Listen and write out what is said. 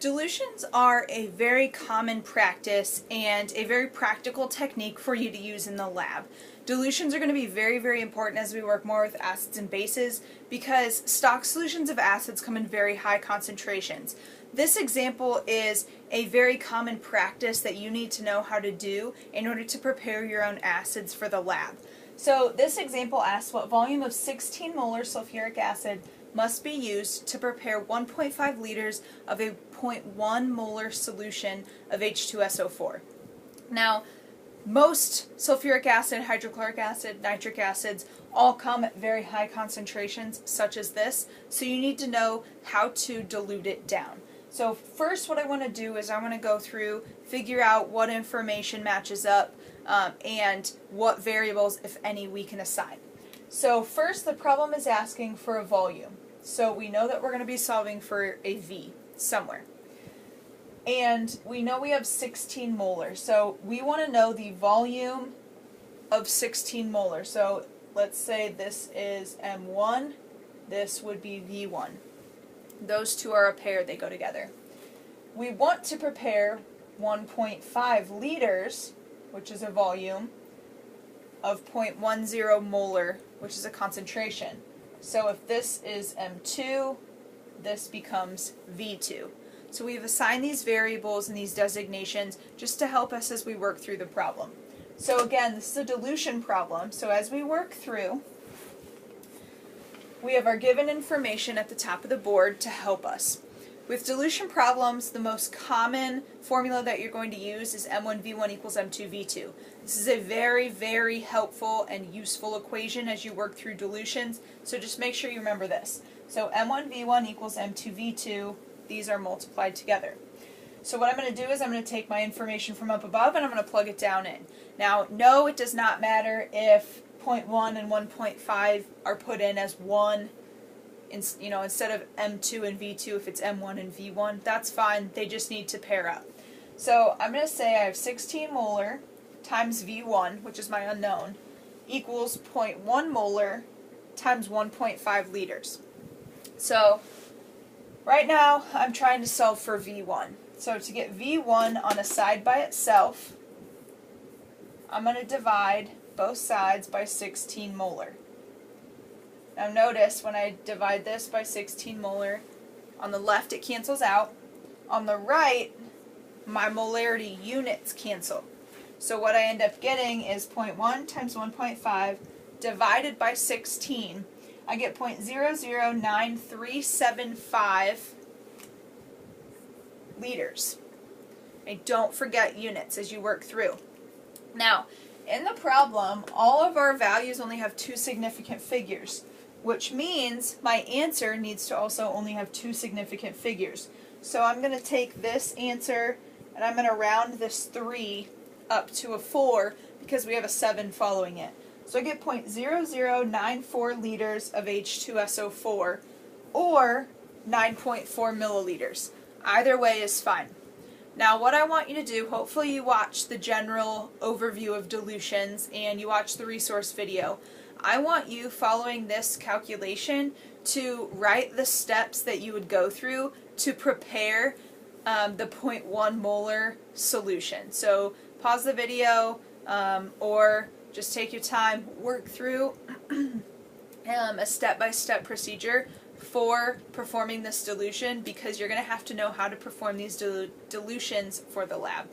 Dilutions are a very common practice and a very practical technique for you to use in the lab. Dilutions are going to be very, very important as we work more with acids and bases because stock solutions of acids come in very high concentrations. This example is a very common practice that you need to know how to do in order to prepare your own acids for the lab. So this example asks what volume of 16 molar sulfuric acid must be used to prepare 1.5 liters of a 0.1 molar solution of H2SO4. Now, most sulfuric acid, hydrochloric acid, nitric acids all come at very high concentrations, such as this, so you need to know how to dilute it down. So first what I want to do is I want to go through, figure out what information matches up, and what variables, if any, we can assign. So first the problem is asking for a volume. So we know that we're going to be solving for a V somewhere. And we know we have 16 molar. So we want to know the volume of 16 molar. So let's say this is M1, this would be V1. Those two are a pair, they go together. We want to prepare 1.5 liters, which is a volume, of 0.10 molar, which is a concentration. So if this is M2, this becomes V2. So we've assigned these variables and these designations just to help us as we work through the problem. So again, this is a dilution problem. So as we work through, we have our given information at the top of the board to help us. With dilution problems, the most common formula that you're going to use is M1V1 equals M2V2. This is a very, very helpful and useful equation as you work through dilutions, so just make sure you remember this. So M1V1 equals M2V2, these are multiplied together. So what I'm going to do is I'm going to take my information from up above and I'm going to plug it down in. Now, no, it does not matter if 0.1 and 1.5 are put in as one, instead of M2 and V2, if it's M1 and V1, that's fine. They just need to pair up. So I'm going to say I have 16 molar times V1, which is my unknown, equals 0.1 molar times 1.5 liters. So right now I'm trying to solve for V1. So to get V1 on a side by itself, I'm going to divide both sides by 16 molar. Now notice when I divide this by 16 molar, on the left it cancels out. On the right, my molarity units cancel. So what I end up getting is 0.1 times 1.5 divided by 16. I get 0.009375 liters. And don't forget units as you work through. Now, in the problem, all of our values only have two significant figures, which means my answer needs to also only have two significant figures. So I'm going to take this answer and I'm going to round this 3 up to a 4 because we have a 7 following it. So I get 0.0094 liters of H2SO4 or 9.4 milliliters. Either way is fine. Now what I want you to do, hopefully you watch the general overview of dilutions and you watch the resource video. I want you, following this calculation, to write the steps that you would go through to prepare the 0.1 molar solution. So pause the video or just take your time, work through a step-by-step procedure for performing this dilution because you're going to have to know how to perform these dilutions for the lab.